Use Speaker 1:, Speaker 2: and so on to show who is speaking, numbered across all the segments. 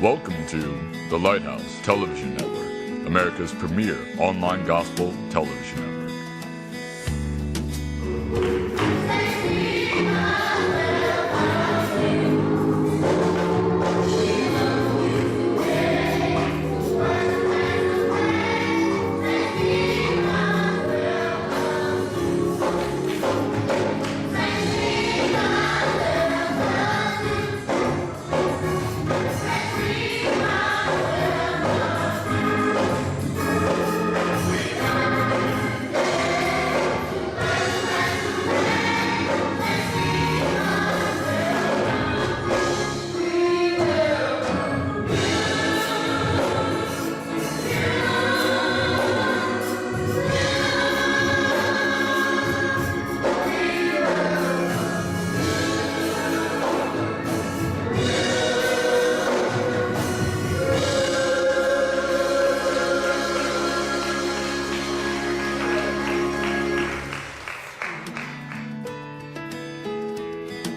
Speaker 1: Welcome to the Lighthouse Television Network, America's premier online gospel television network.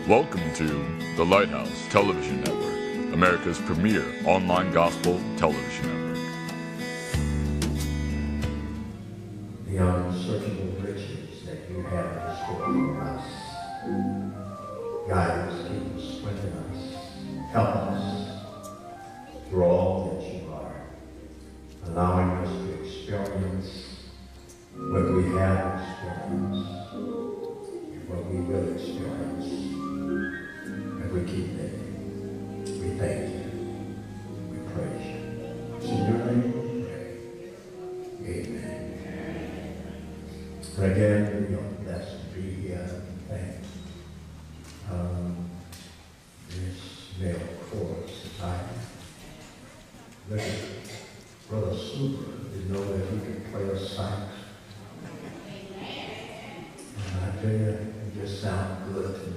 Speaker 1: Welcome to the Lighthouse Television Network, America's premier online gospel television network.
Speaker 2: The unsearchable riches that you have in store for us. Guide us, keep us, strengthen us, help us through all that you are, allowing us to experience what we have experienced and what we will experience. We keep living. We thank you. We praise you. It's in your name we pray. Amen. And again, we are blessed to be here. Thank this male chorus tonight. Look at Brother Super. You know that he can play a sax. And I tell you, it just sounds good to me.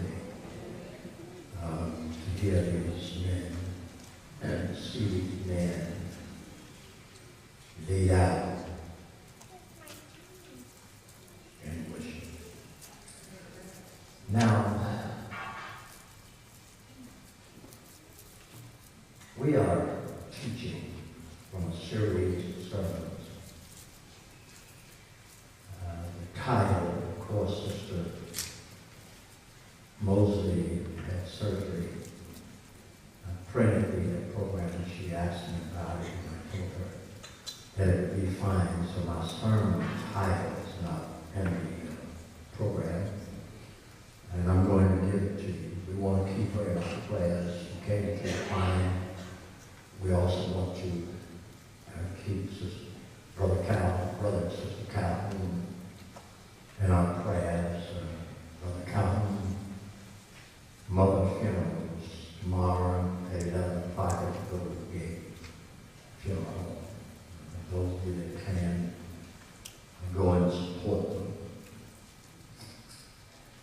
Speaker 2: To hear these men and see these men laid out in worship. Now, we are teaching from a series of sermons. The title, of course, Sister Mosley had surgery. Praying we had programmed, and she asked me about it, and I told her that it would be fine. So my sermon title is not in the program, and I'm going to give it to you. We want to keep her in our prayers. She came through fine. We also want to keep Brother and Sister Calhoun in our prayers. Brother Calhoun, Mother funerals tomorrow at 11:05 at the Golden Gate funeral. Those of you that can go and support them.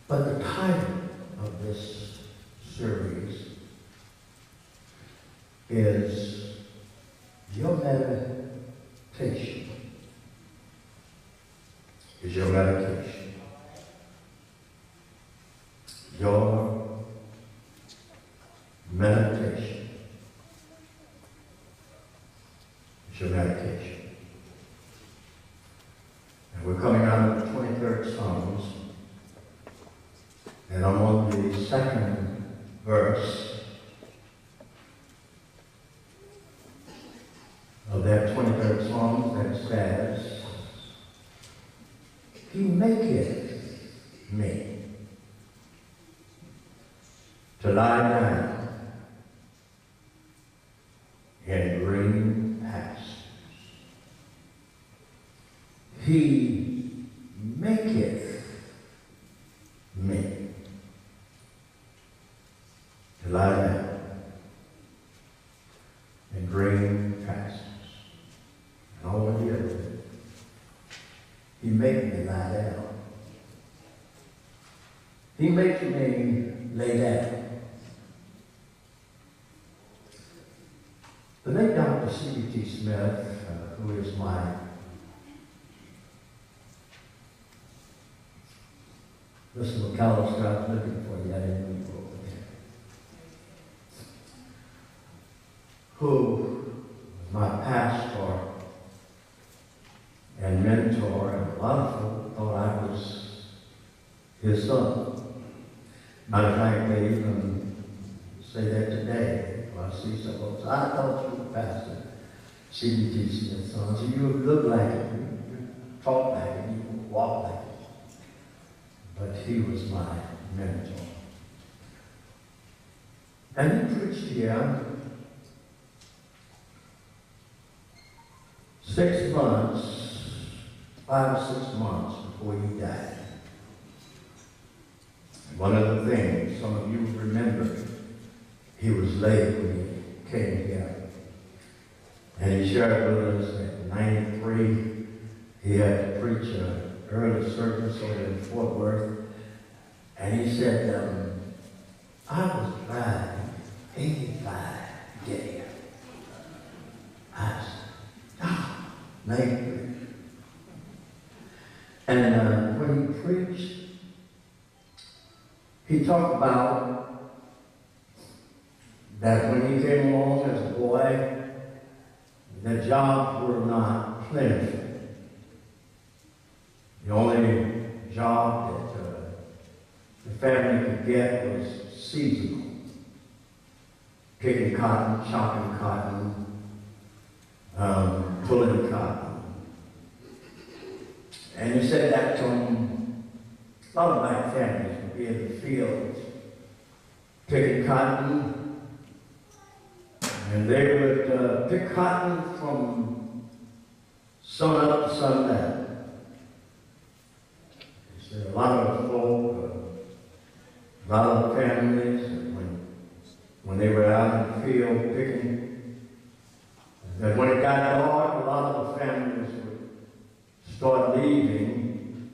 Speaker 2: But the title of this series is Your Meditation. Is your meditation. Your meditation. It's your meditation. And we're coming out of the 23rd Psalms, and I'm on the second verse of that 23rd Psalm that says, He maketh me to lie down in green pastures. He maketh me to lie down in green pastures. And all of you, He makes me lie down. He makes me lay down. The late Dr. C.B.T. Smith, who is my Mr. McAllister, I was looking for you. I didn't know you were over there. who was my pastor and mentor, and a lot of folk thought I was his son. Matter of fact, they even say that today. When I see some folks, I thought you were Pastor C.B.T. Smith's son. So you look like it, you talk like it, you walk like it. But he was my mentor. And he preached here 6 months, 5 or 6 months before he died. One of the things, some of you remember, he was late when he came here. And he shared with us that in 93, he had to preach an early service over in Fort Worth. And he said, I was driving 85 to get here. I said, 93. And when he preached, he talked about that when he came along as a boy, the jobs were not plentiful. The only job that the family could get was seasonal. Picking cotton, chopping cotton, pulling cotton. And he said that to him. A lot of black families would be in the fields picking cotton, and they would pick cotton from sun up to sundown. He said a lot of folk, a lot of families, when they were out in the field picking, that when it got dark, a lot of the families would start leaving,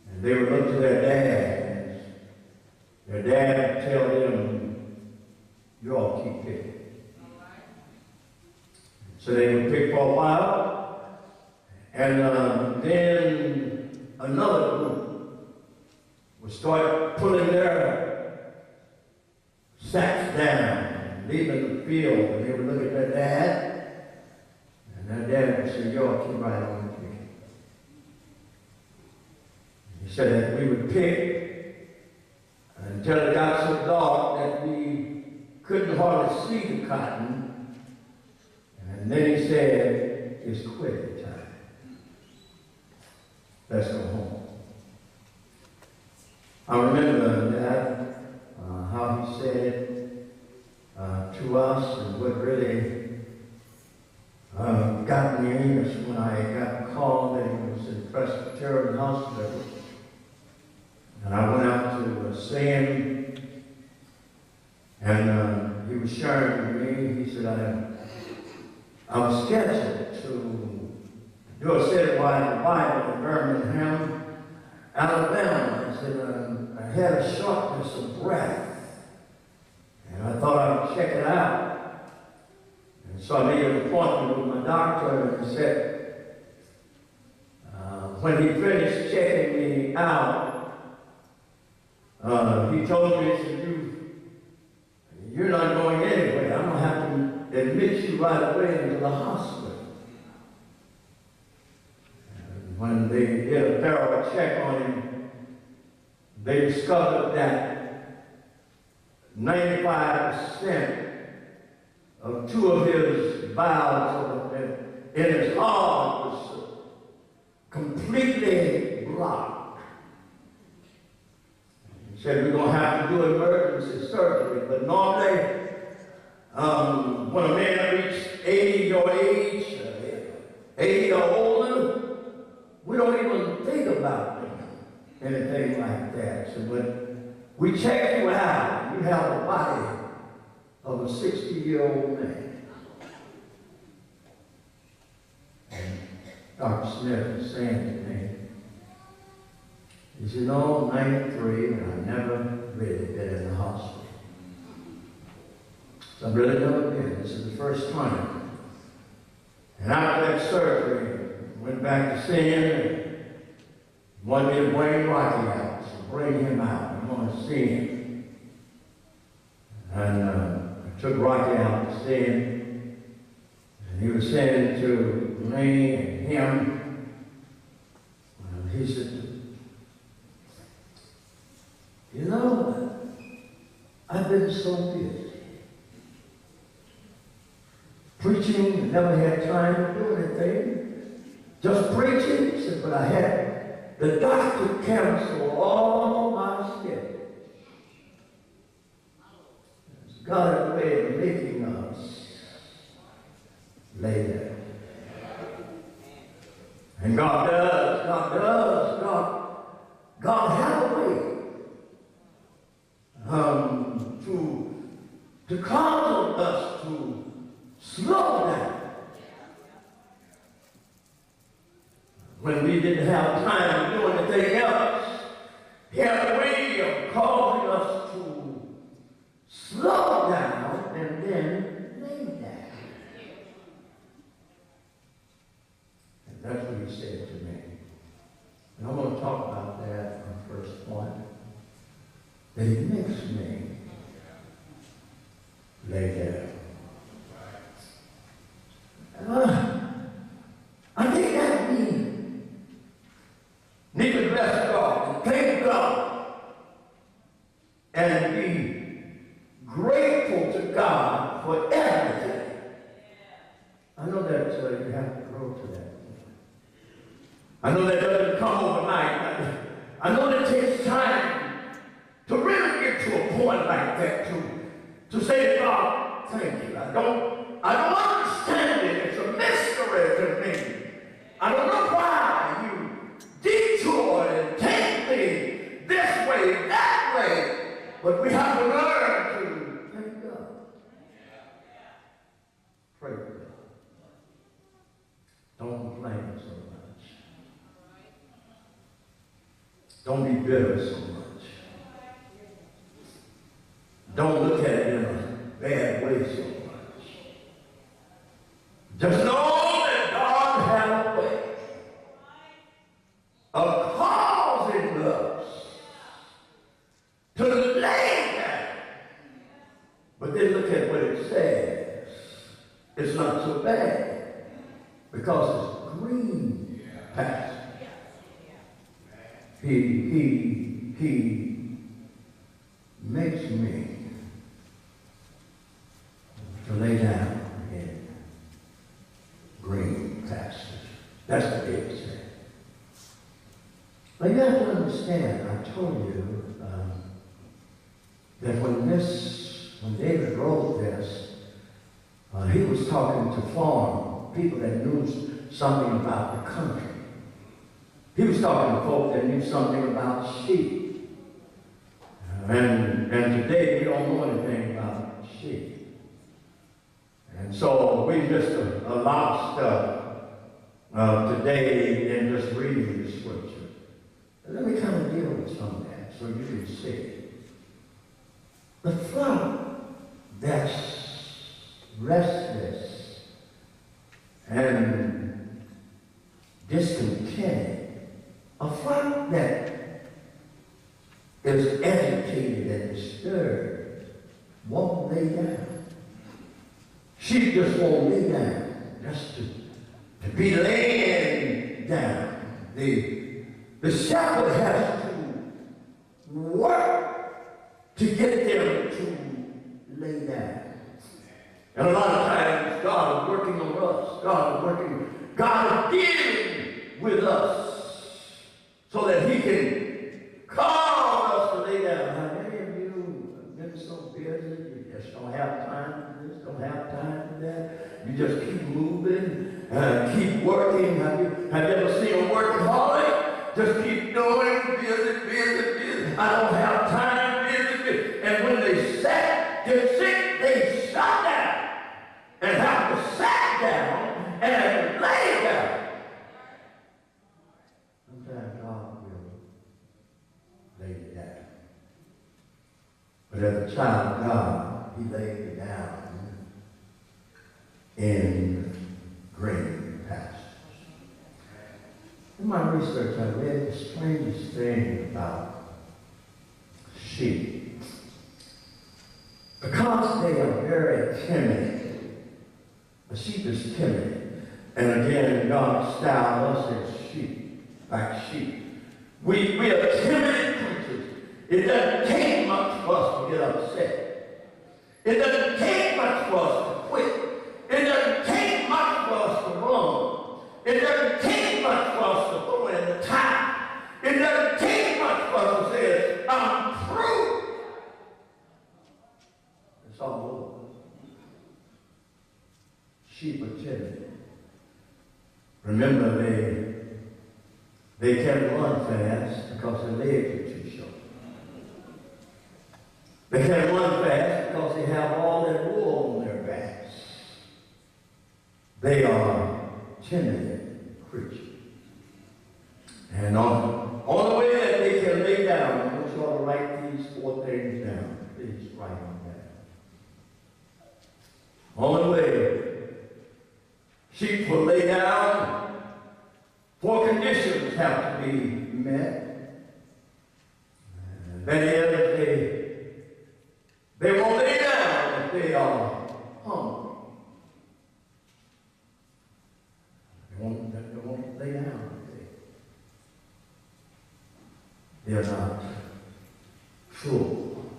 Speaker 2: and they would look to their dads. Their dad would tell them, you all keep picking. So they would pick for a while, and then another group would start pulling their sacks down, leaving the field, and they would look at their dad, and their dad would say, you all keep right on picking. He said that we would pick until it got so dark that we couldn't hardly see the cotton. And then he said, it's quitting time. Let's go home. I remember that, how he said it to us, and what really got me anxious when I got called that he was in Presbyterian Hospital. And I went out to see him, and he was sharing with me. He said, I was scheduled to do a study in the Bible in Birmingham, Alabama. I said, I had a shortness of breath, and I thought I would check it out. And so I made an appointment with my doctor, and he said, when he finished checking me out, he told me, he said, you're not going anywhere. I'm going to have to admit you right away into the hospital. And when they did a thorough check on him, they discovered that 95% of 2 of his valves in his heart was completely blocked. He said, we're going to have to do emergency surgery, but normally, when a man reaches 80 your age, 80 or older, we don't even think about anything like that. So when we check you out, you have the body of a 60-year-old man. And Dr. Smith was saying to me, he said, no, 93, and I've never really been in the hospital. So I've really never been. This is the first time. And after that surgery, went back to see him, and wanted me to bring Rocky out. So bring him out. I want to see him. And I took Rocky out to see him. he was saying to me and him, he said, you know, I've been so busy. Preaching, never had time to do anything. Just preaching, he said, but I had the doctor cancel all my schedule. God has a way of making us lay there. And God has a way to cause us to slow down. When we didn't have time to do anything else, He had a way of causing us to slow down and then lay down. And that's what He said to me. And I'm going to talk about that on the first point. That He makes me lay down. I think that we need to bless God and thank God and be grateful to God for everything. I know that you have to grow to that. I know that doesn't come overnight. I know that it takes time to really get to a point like that, to say to God, thank you. I don't understand it. It's a mystery to me. I don't know why you detour and take me this way, that way, but we have to learn to thank God. Pray for God. Don't complain so much. Don't be bitter so much. Don't look at it in a bad way so much. Just know that God has a way of causing us to lay down. But then look at what it says. It's not so bad because it's green pastures. He makes me to lay down in green pastures. That's what it said. But you have to understand, I told you that when David wrote this, he was talking to farm people that knew something about the country. He was talking to folk that knew something about sheep. And today we don't know anything about sheep. And so we missed a lot of stuff today in just reading the scripture. Let me kind of deal with some of that so you can see. The flock that's restless and discontented, a flock that is agitated and disturbed won't lay down. She just won't lay down, just to be laying down. The shepherd has to work to get them to lay down. And a lot of times God is working on us. God is dealing with us so that He can cause us to lay down. How many of you have been so busy you just don't have time for this, don't have time for that? You just keep moving, keep working. Have you ever seen a workaholic? Just keep doing, busy. I don't have time, busy. And when they get sick, they shut down and have to sit down and lay down. Sometimes God will lay you down. But as a child of God, He laid you down in green pastures. In my research, I read the strangest thing about sheep. Because they are very timid, The sheep is timid. And again, God styled us as sheep, like sheep. We are timid creatures. It doesn't take much for us to get upset. It doesn't take much for us to quit. It doesn't take much for us to run. It doesn't take much for us to throw in the towel. It doesn't take much for us to say, I'm through. It's all over. Sheep are timid. Remember, they can't run fast because their legs are too short. They can't run fast because they have all that wool on their backs. They are timid creatures. And on the way that they can lay down, I want you all to write these 4 things down. Please write them down. On the way, sheep will lay down. 4 conditions have to be met. That is, they won't lay down if they are hungry. They won't lay down if they're not full.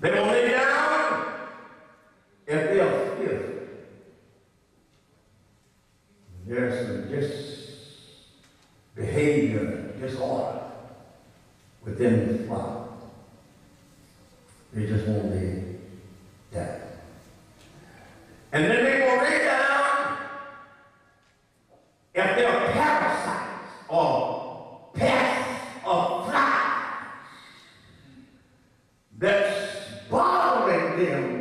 Speaker 2: They won't lay down if they are fearful. There's some behavior, disorder within the flock. They just won't lay down. And then they will lay down if they are parasites or pests or flies that's bothering them.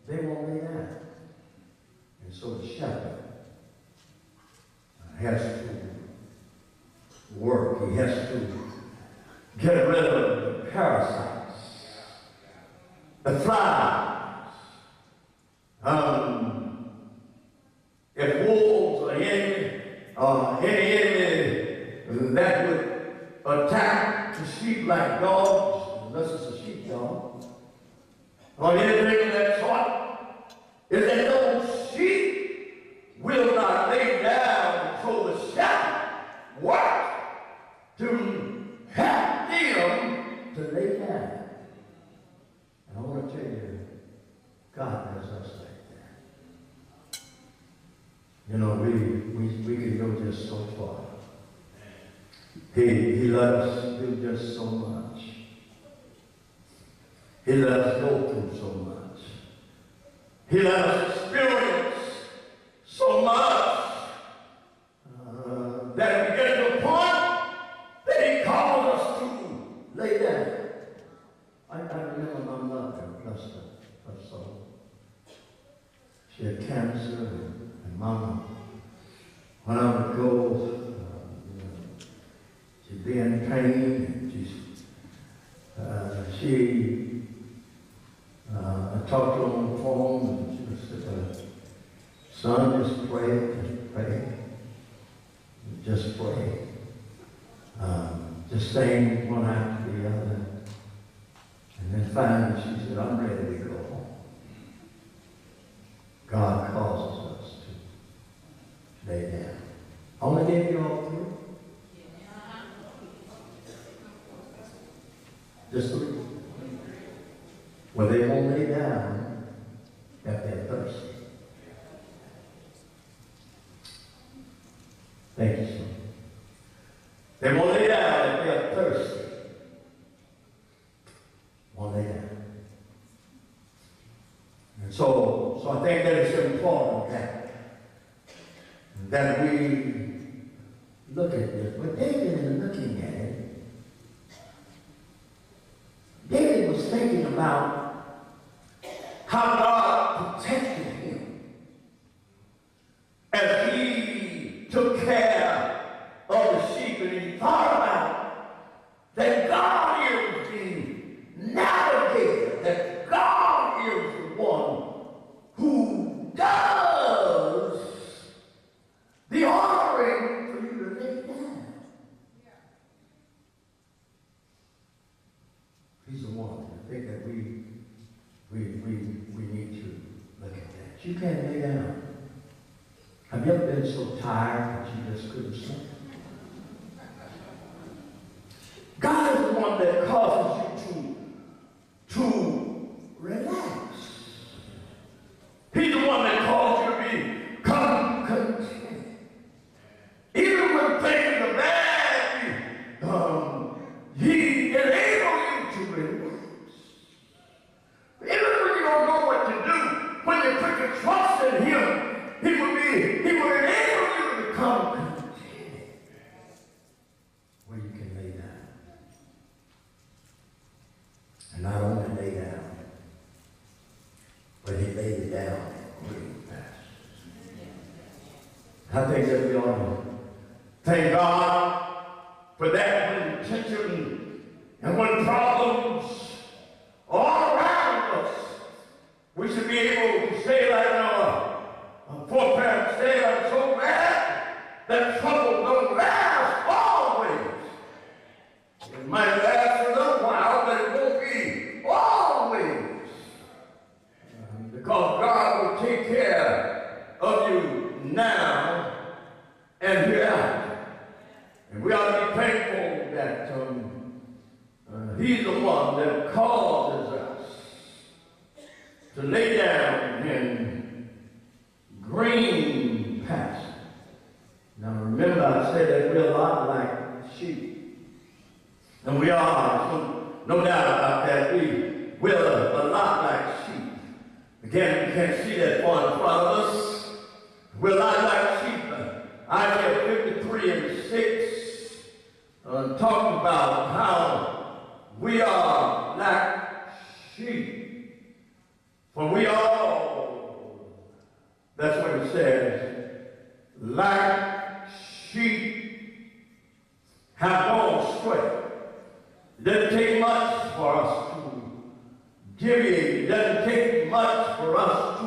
Speaker 2: They won't lay down. And so the shepherd has to work. He has to get rid of the parasites, the flies. If wolves or any enemy that would attack the sheep like dogs, unless it's a sheepdog, or anything of that sort, is that those sheep will not lay down. So the shepherd works to help them to lay down. And I want to tell you, God does us like that. You know, we can go just so far. He let us do just so much. He let us go through so much. He let us experience so much that we get to a point that he calls us to lay down. I remember my mother, bless her soul. She had cancer, and Mama, when I would go, she'd be in pain, and I talked to her on the phone, and she would say, son, just pray, just pray. Just saying one after the other. And then finally she said, I'm ready to go home. God causes us to lay down. I want to give you all 3. Just 3. Well, they won't lay down if they're thirsty. Thank you, son. They won't lay down if they're thirsty. Won't lay down. And so I think that it's important that we look at this. But David is looking at it. David was thinking about how God protected him as he took care of the sheep, and he thought about that God is the navigator, that God is the one who does the ordering for you to lay down. He's the one. I think that we We need to look at that. You can't lay down. Have you ever been so tired that you just couldn't sleep? God is the one that causes you to relax. He's the one that calls you to become content. Even when things are bad, He enables you to relax. Even when you don't know what to do, when you put your trust in Him, He will enable you to become content where you can lay down. And not only lay down, but He laid it down in green pastures. I think that we ought to thank God for that when tension and when problems are all around us, we should be able to say like foreparents say, I'm so glad that trouble don't last always. It might last a little while, but it won't be always. Because God will take care of you now and hereafter. And we ought to be thankful that He's the one that causes us to lay down in green pasture. Now remember, I said that we're a lot like sheep. And we are, no doubt about that. We're a lot like sheep. Again, you can't see that far in front of us. We're a lot like sheep. Isaiah 53 and 6 talks about how we are like sheep. For we all, that's what it says, like sheep have gone astray. It doesn't take much for us to deviate. It doesn't take much for us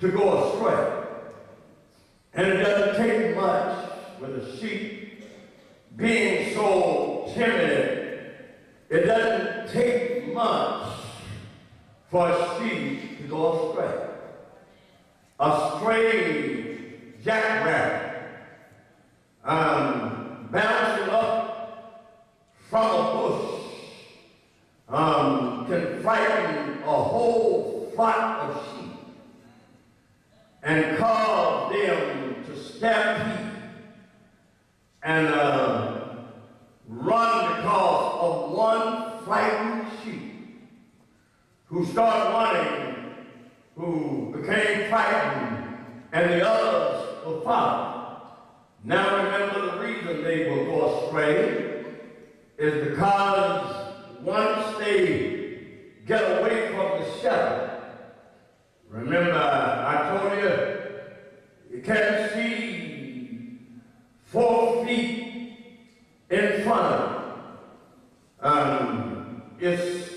Speaker 2: to go astray. And it doesn't take much with a sheep being so timid. It doesn't take much for a sheep to go astray. A stray jackrabbit bouncing up from a bush can frighten a whole flock of sheep and cause them to stampede and run because of one frightened sheep who started running, who became frightened, and the others will follow. Now remember, the reason they will go astray is because once they get away from the shepherd, remember I told you can't see 4 feet in front of you. It's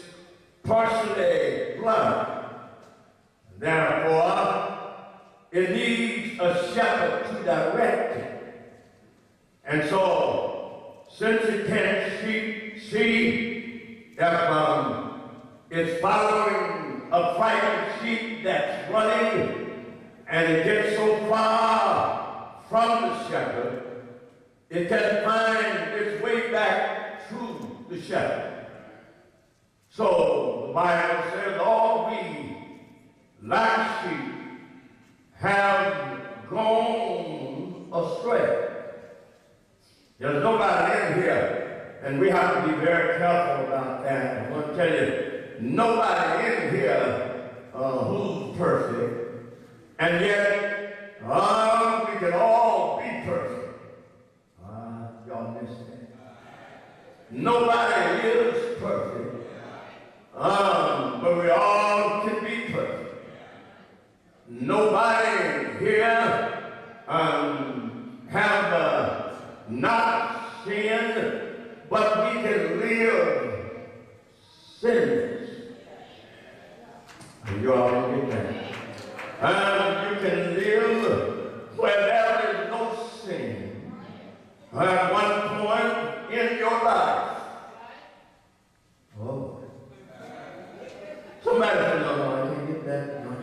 Speaker 2: partially blind. Therefore, it needs a shepherd to direct it. And so, since it can't see if it's following a frightened sheep that's running and it gets so far from the shepherd, it can find its way back to the shepherd. So, the Bible says, all we like sheep have gone astray. There's nobody in here, and we have to be very careful about that. I want to tell you, nobody in here who's perfect, and yet we can all be perfect. Y'all missed that. Nobody is perfect, but we all can be perfect. Nobody here have not sinned, but we can live sinless. You all get that. You can live where there is no sin. At one point in your life. Oh. Somebody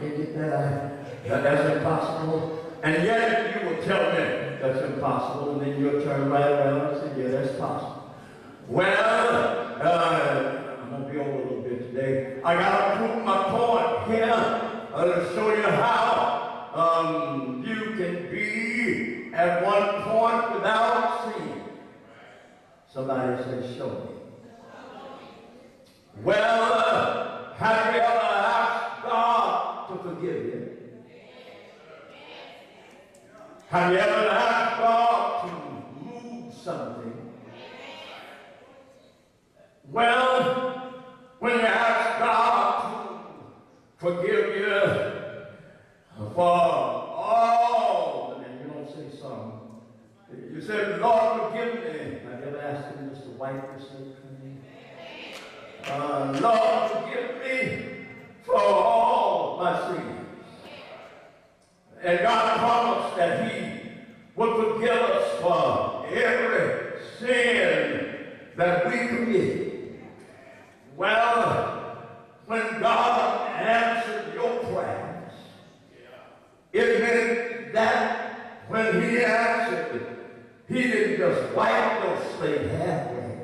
Speaker 2: can't get that. That's impossible. And yet you will tell me that's impossible, and then you'll turn right around and say, yeah, that's possible. Well, I'm going to be over a little bit today. I got to prove my point here to show you how you can be at one point without sin. Somebody says, show me. Well, have you ever asked God to forgive you? Have you ever asked God to move something? Well, when you ask God to forgive you for all, and you don't say some, you say, Lord, forgive me. Have you ever asked Him just to wipe your slate clean? Lord, forgive me for all my sins. And God promised that He would forgive us for every sin that we committed. Well, when God answered your prayers, it meant that when He answered, He didn't just wipe your slate halfway,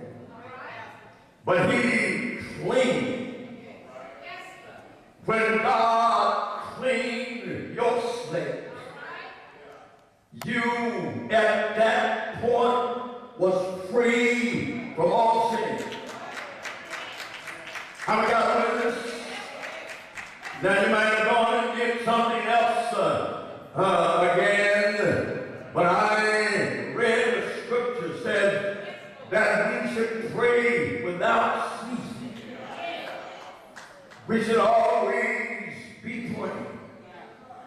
Speaker 2: but He cleaned. When God cleaned your slate, you at that point was free from all sin. How many got a witness? Now you might have gone and did something else again, but I read the scripture said that we should pray without ceasing. We should always be praying.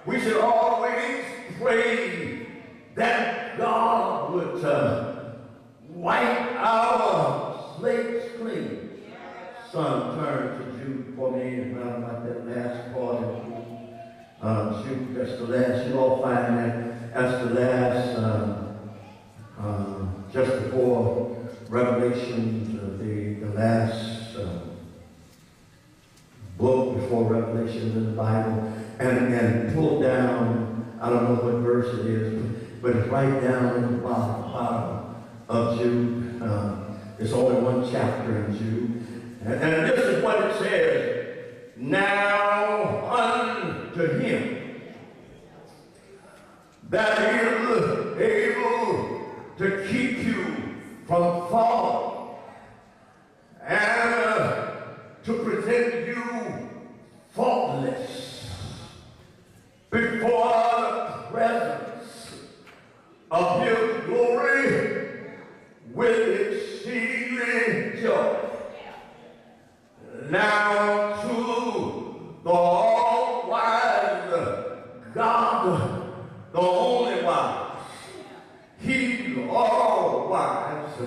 Speaker 2: We should always pray that God would wipe our slates clean. Son, turn to Jude for me, and round about that last part of Jude. That's the last. You all find that that's the last, just before Revelation, the last book before Revelation in the Bible, and pull down. I don't know what verse it is, but it's right down in the bottom of Jude. It's only one chapter in Jude. And this is what it says. Now unto Him that is able to keep you from falling and to present you faultless before the presence of His glory with exceeding joy. Now to the all-wise God, the only wise, He's all-wise,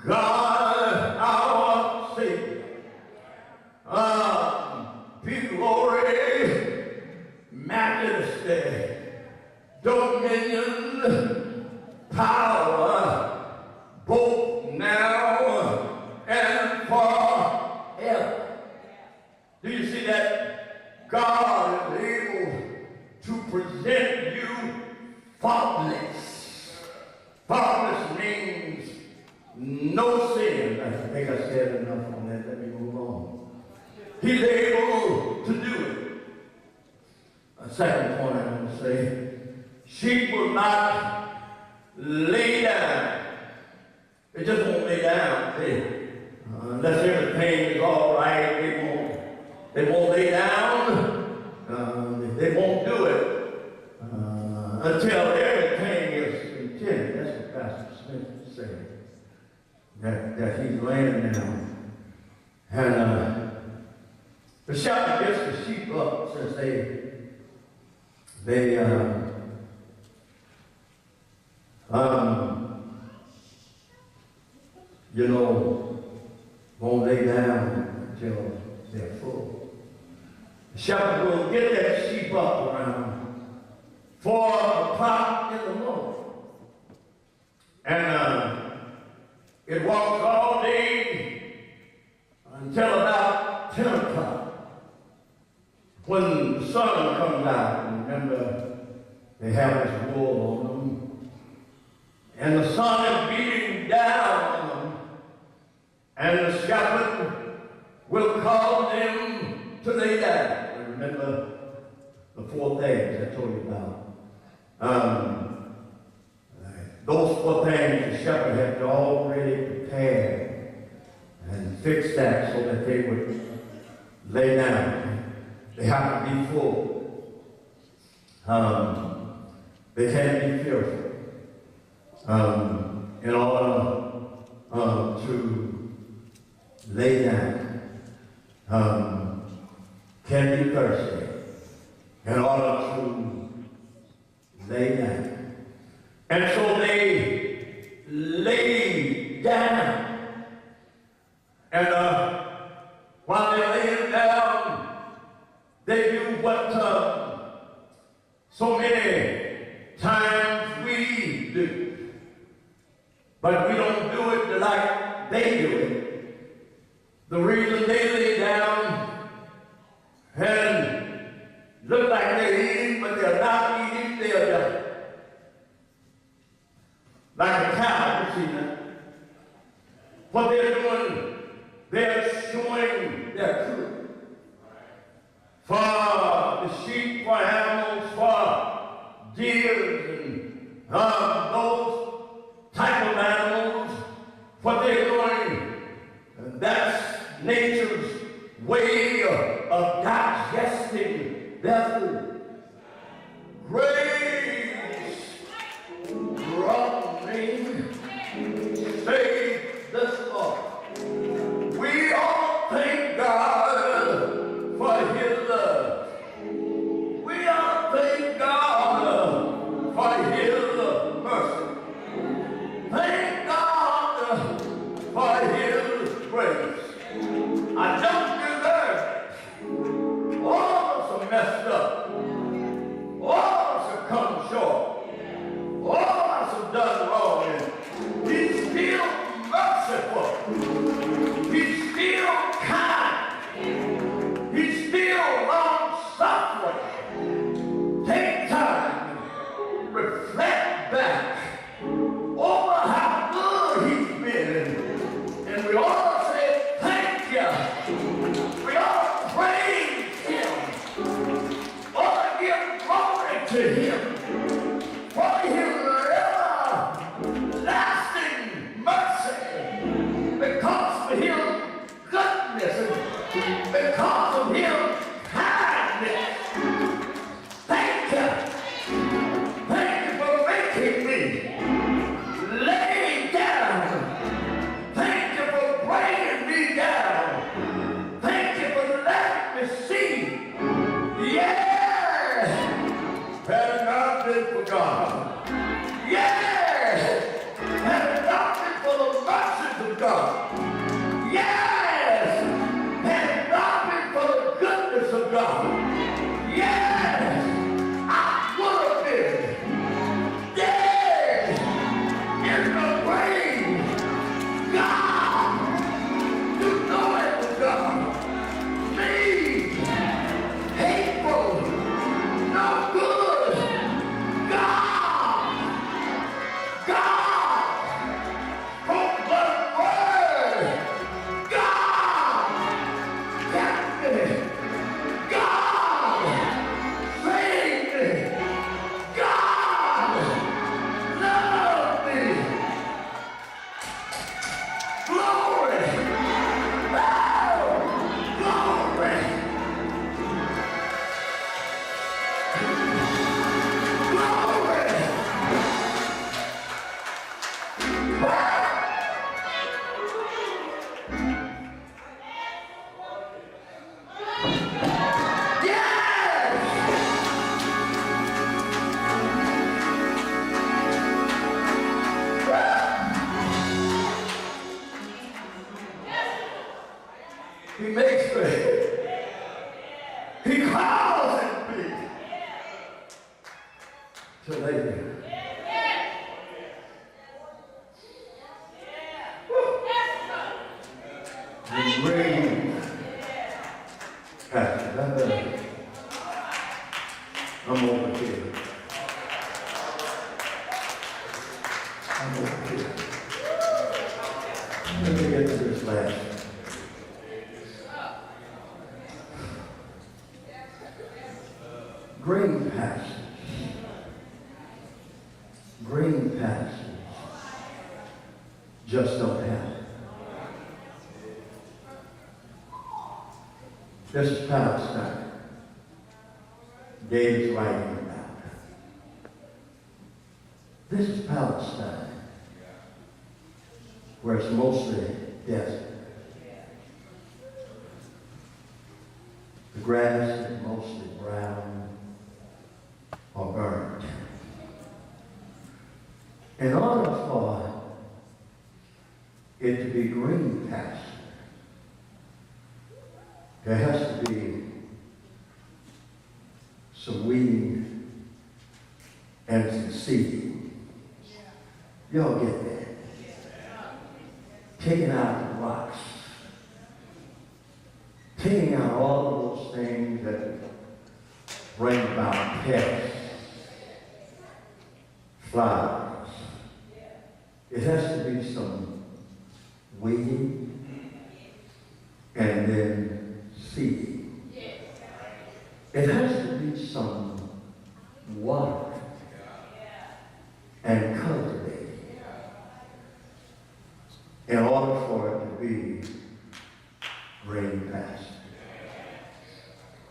Speaker 2: God our Savior, be glory, majesty, dominion, power, both now and forever. Do you see that? God is able to present you faultless. Faultless means no sin. I think I said enough on that. Let me move on. He's able to do it. A second point I want to say, sheep will not lay down. They just won't lay down. Unless everything is all right, they won't lay down. They won't do it until everything is intended. That's what Pastor Smith said. That he's laying down. And the shepherd gets the sheep up, says they won't lay down until they're full. The shepherd will get that sheep up around 4 o'clock in the morning. And it walks all day until about 10 o'clock. when the sun comes out, remember they have this wool on them, and the sun is beating down on them, and the shepherd will cause them to lay down. Remember the four things I told you about. Those four things the shepherd had already prepared and fixed that so that they would lay down. They have to be full. They can't be fearful. In order to lay down, can be thirsty. In order to lay down. And so they lay down. And while they're laying down, they do what so many times we do. But we don't do it like they do it. The reason they lay down and look like they're eating, but they're not eating, they're just like a cow, you see that? What they're doing, they're showing their truth. For the sheep, for animals, for deer, and those type of animals, what they're doing, that's nature's way of digesting their food. Grace brought me, save this Lord. We all thank God for His love. We all thank God for His mercy. Thank God for His grace. I don't deserve it. All of us are messed up. All of us have come short. All of us have done wrong, and He's still merciful. He's still kind. He's still long-suffering. Take time, reflect back over how good He's been, and we ought to say thank you. We ought to praise Him. Ought to give glory to Him. For His everlasting mercy, because of His goodness, and because of His kindness. Thank you. Thank you for making me lay down. Thank you for bringing me down. Thank you for letting me see. Yeah! Had it not been for God. Yes! Had it not been for the mercies of God. Yes! Had it not been for the goodness of God. Yes! I would have been dead in the grave. God! You know it was God. Me! Hateful! No good! God! Spoke the word! God! Kept me! God! Saved me! God! Loved me! Glory! Oh! Glory! He makes me. He causes me to lay there. The grave, Pastor, I'm over here. I'm over here. Let me get to this last. Green pastures. Green pastures just don't happen. This is Palestine. David's writing about. This is Palestine, where it's mostly desert. The grass is mostly brown or burnt. In order for it to be green pasture, there has to be some weeding and some seeding. Y'all get that? Taking out the rocks. Taking out all of those things that bring about pests, flowers. It has to be some weeding and then seeding. It has to be some water and cultivating in order for it to be green pasture.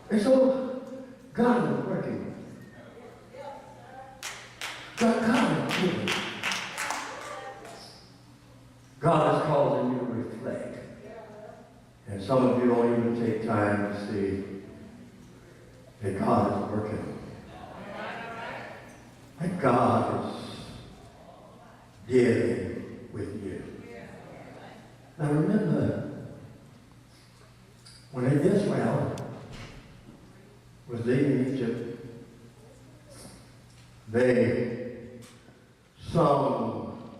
Speaker 2: And so God is working. God is giving. God is causing you to reflect. And some of you don't even take time to see that God is working. That God is dealing with you. Now remember, when Israel was leaving Egypt,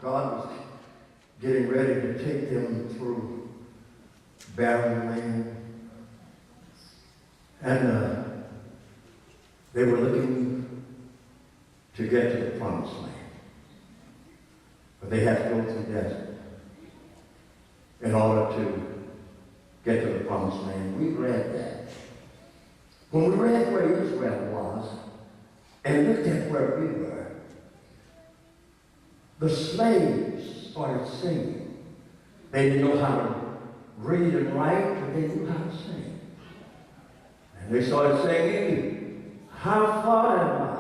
Speaker 2: God was getting ready to take them through barren land. And they were looking to get to the promised land. But they had to go through the desert in order to get to the promised land. We read that. When we read where Israel was and looked at where we were, the slaves started singing. They didn't know how to read and write, but they knew how to sing. And they started singing, "How far am I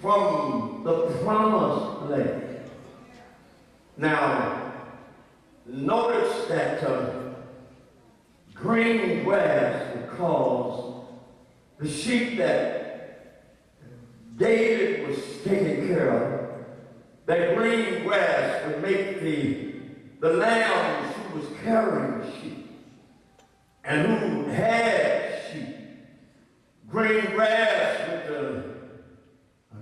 Speaker 2: from the promised land?" Now, notice that green grass would cause the sheep that David was taking care of, that green grass would make the lambs who was carrying the sheep and who had sheep. Green grass would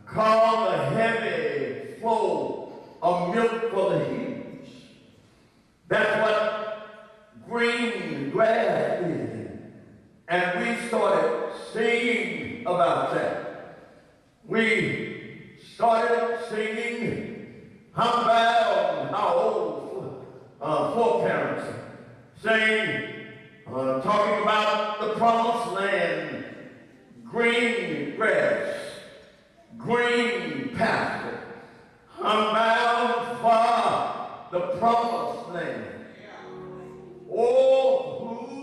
Speaker 2: cause a heavy flow of milk for the ewes. That's what green grass is. And we started singing about that. We started singing, "I'm bound," our old foreparents saying, talking about the promised land, green grass, green pasture. I'm bound for the promised land. Oh, who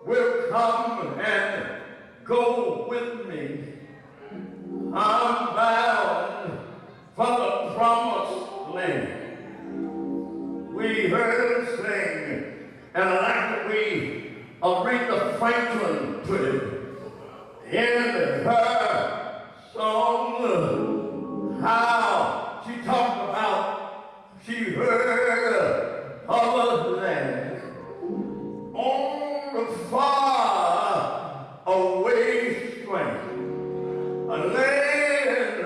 Speaker 2: will come and go with me? I'm bound for the promised land. We heard him sing, and I like the way Aretha Franklin put it in her song, how she talked about she heard of a land on the far away strand, a land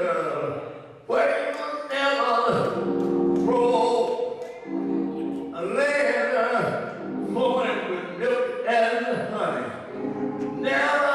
Speaker 2: where you will never grow, a land flowing with milk and honey, never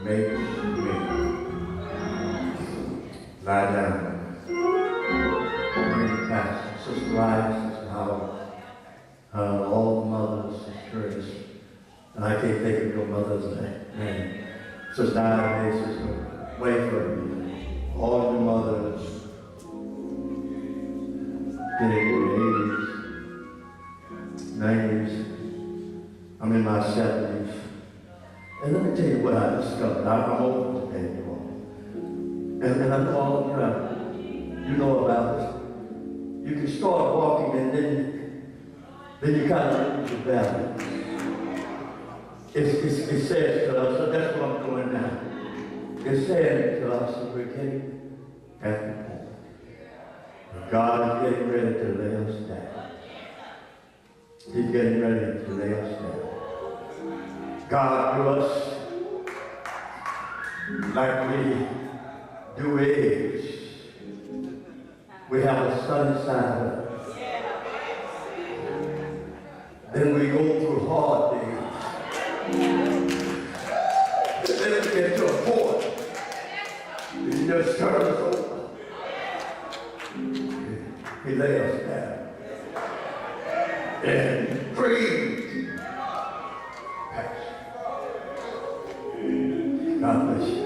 Speaker 2: makes me lie down. Bring Pastor, Sister Rice, Sister Howard, all the mothers, sisters, and I can't think of your mother's name. Sister Ivy, Sister Wafer, all your mothers getting in their 80s, 90s. I'm in my 70s. And let me tell you what I discovered. I'm old today, you all. And I know all of you know about this. You can start walking and then you kind of lose your balance. It says to us, so that's what I'm doing now. It's saying to us that we're getting at the point. God is getting ready to lay us down. He's getting ready to lay us down. God to us like we do eggs. We have a sunny side up. Then we go through hard days. Then it gets to a point. He just turns us over. He lays us down. And breathe. God bless you.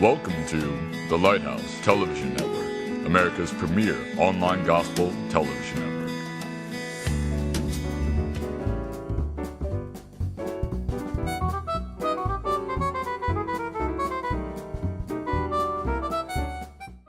Speaker 1: Welcome to the Lighthouse Television Network, America's premier online gospel television network.